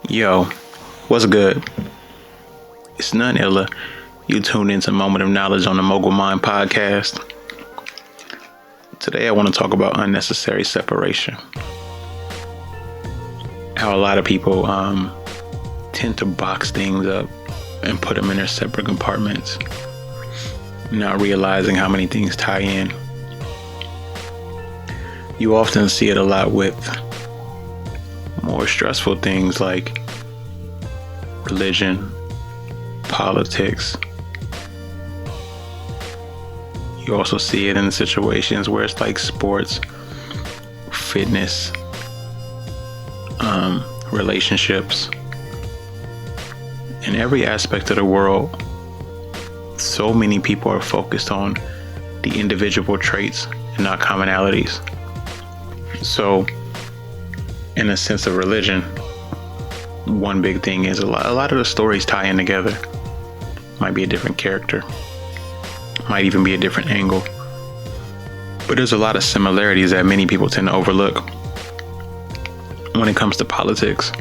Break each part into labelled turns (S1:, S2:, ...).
S1: Yo, what's good? It's none illa. You tuned into Moment of Knowledge on the Mogul Mined Podcast. Today I want to talk about unnecessary separation. How a lot of people tend to box things up and put them in their separate compartments, not realizing how many things tie in. You often see it a lot with more stressful things like religion, politics. You also see it in situations where it's like sports, fitness, relationships. In every aspect of the world, so many people are focused on the individual traits and not commonalities. So, in a sense of religion, one big thing is a lot of the stories tie in together. Might be a different character, might even be a different angle, but there's a lot of similarities that many people tend to overlook. When it comes to politics,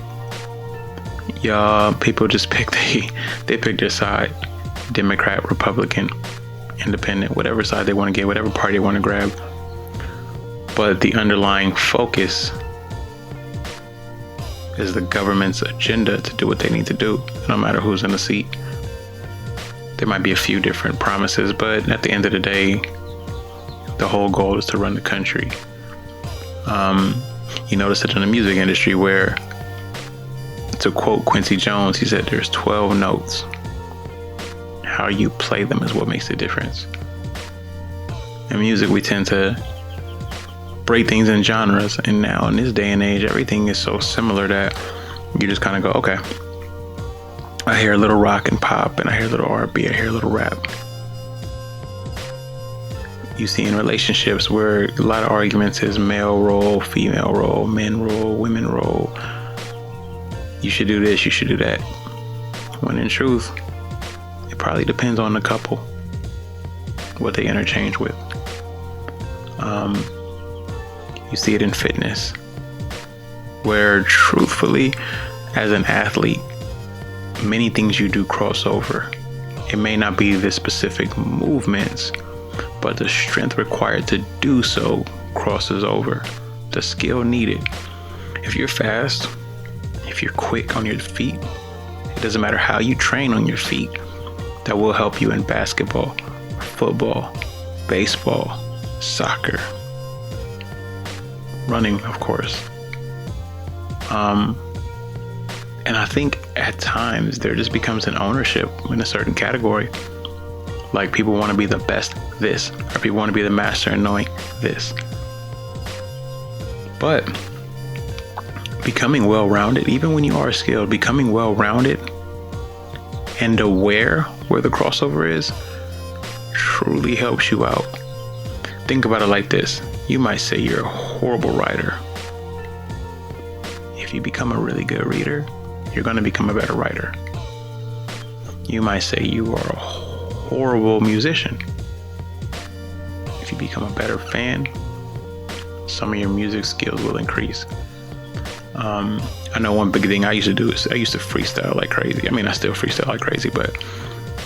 S1: people just pick their side: Democrat, Republican, Independent, whatever side they want to get, whatever party they want to grab. But the underlying focus is the government's agenda to do what they need to do, no matter who's in the seat. There might be a few different promises, but at the end of the day, the whole goal is to run the country. You notice it in the music industry where, to quote Quincy Jones, he said there's 12 notes. How you play them is what makes the difference. In music, we tend to break things in genres, and now in this day and age, everything is so similar that you just kind of go, okay, I hear a little rock and pop, and I hear a little R&B, I hear a little rap. You see in relationships where a lot of arguments is male role, female role, men role, women role. You should do this, you should do that. When in truth, it probably depends on the couple, what they interchange with. You see it in fitness, where truthfully, as an athlete, many things you do cross over. It may not be the specific movements, but the strength required to do so crosses over. The skill needed. If you're fast, if you're quick on your feet, it doesn't matter how you train on your feet. That will help you in basketball, football, baseball, soccer, running, of course. And I think at times there just becomes an ownership in a certain category. Like people want to be the best this, or people want to be the master in knowing this. But becoming well-rounded, even when you are skilled, becoming well-rounded and aware where the crossover is truly helps you out. Think about it like this. You might say you're a horrible writer. If you become a really good reader, you're going to become a better writer. You might say you are a horrible musician. If you become a better fan, some of your music skills will increase. I know one big thing I used to do is I used to freestyle like crazy. I mean, I still freestyle like crazy, but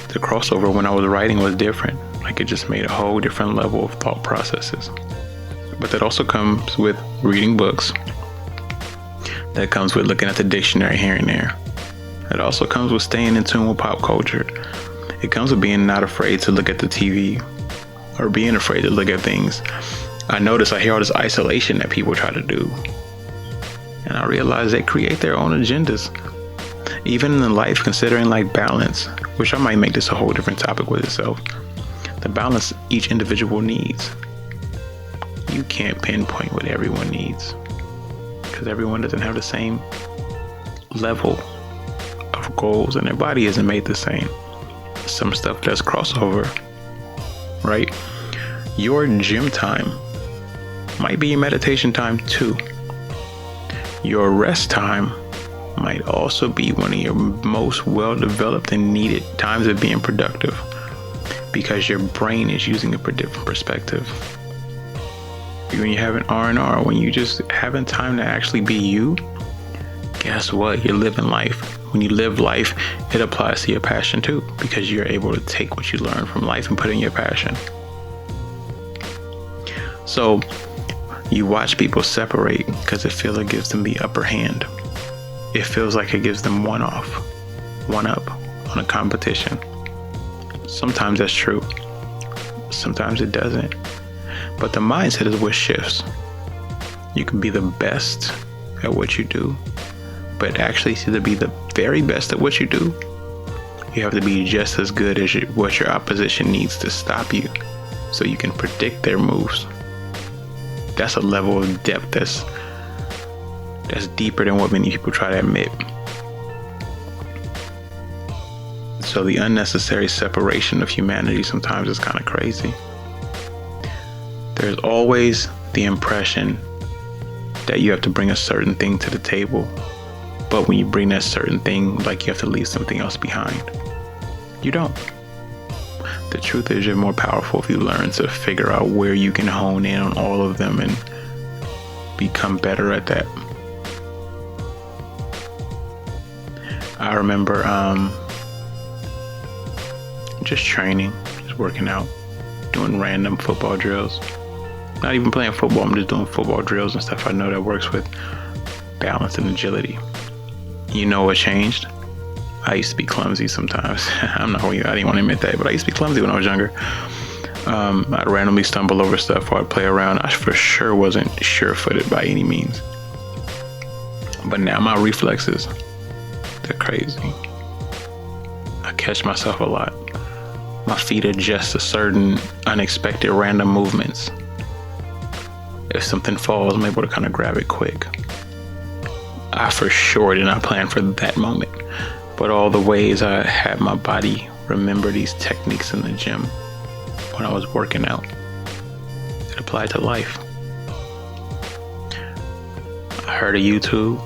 S1: the crossover when I was writing was different. Like it just made a whole different level of thought processes. But that also comes with reading books. That comes with looking at the dictionary here and there. It also comes with staying in tune with pop culture. It comes with being not afraid to look at the TV or being afraid to look at things. I hear all this isolation that people try to do. And I realize they create their own agendas. Even in life, considering like balance, which I might make this a whole different topic with itself. The balance each individual needs. You can't pinpoint what everyone needs, because everyone doesn't have the same level of goals and their body isn't made the same. Some stuff does crossover, right? Your gym time might be your meditation time too. Your rest time might also be one of your most well-developed and needed times of being productive, because your brain is using a different perspective. When you have an R&R, when you just having time to actually be you, guess what? You're living life. When you live life, it applies to your passion too, because you're able to take what you learn from life and put it in your passion. So you watch people separate because it feels like it gives them the upper hand. It feels like it gives them one up on a competition. Sometimes that's true. Sometimes it doesn't. But the mindset is what shifts. You can be the best at what you do, but actually to be the very best at what you do, you have to be just as good as what your opposition needs to stop you, so you can predict their moves. That's a level of depth that's deeper than what many people try to admit. So the unnecessary separation of humanity sometimes is kind of crazy. There's always the impression that you have to bring a certain thing to the table, but when you bring that certain thing, like, you have to leave something else behind. You don't. The truth is, you're more powerful if you learn to figure out where you can hone in on all of them and become better at that. I remember just training, just working out, doing random football drills. Not even playing football, I'm just doing football drills and stuff I know that works with balance and agility. You know what changed? I used to be clumsy sometimes. I didn't want to admit that, but I used to be clumsy when I was younger. I'd randomly stumble over stuff or I'd play around. I for sure wasn't sure-footed by any means. But now my reflexes, they're crazy. I catch myself a lot. My feet adjust to certain unexpected random movements. If something falls, I'm able to kind of grab it quick. I for sure did not plan for that moment, but all the ways I had my body remember these techniques in the gym when I was working out, it applied to life. I heard a YouTube,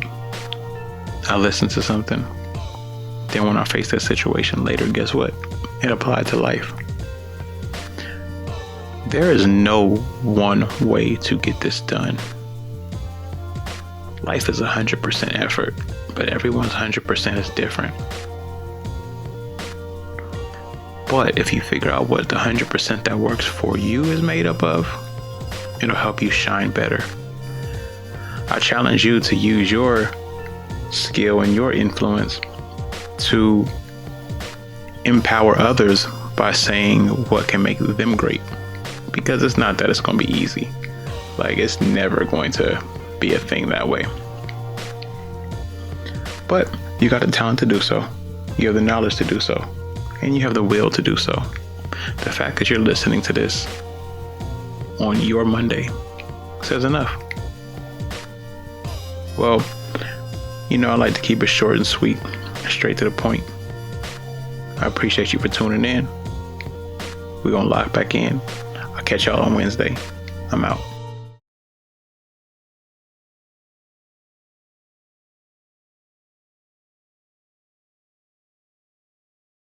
S1: I listened to something, then when I faced that situation later, guess what? It applied to life. There is no one way to get this done. Life is 100% effort, but everyone's 100% is different. But if you figure out what the 100% that works for you is made up of, it'll help you shine better. I challenge you to use your skill and your influence to empower others by saying what can make them great. Because it's not that it's going to be easy. Like, it's never going to be a thing that way. But you got the talent to do so. You have the knowledge to do so. And you have the will to do so. The fact that you're listening to this on your Monday says enough. Well, I like to keep it short and sweet, straight to the point. I appreciate you for tuning in. We're going to lock back in. I'll catch y'all on Wednesday. I'm out.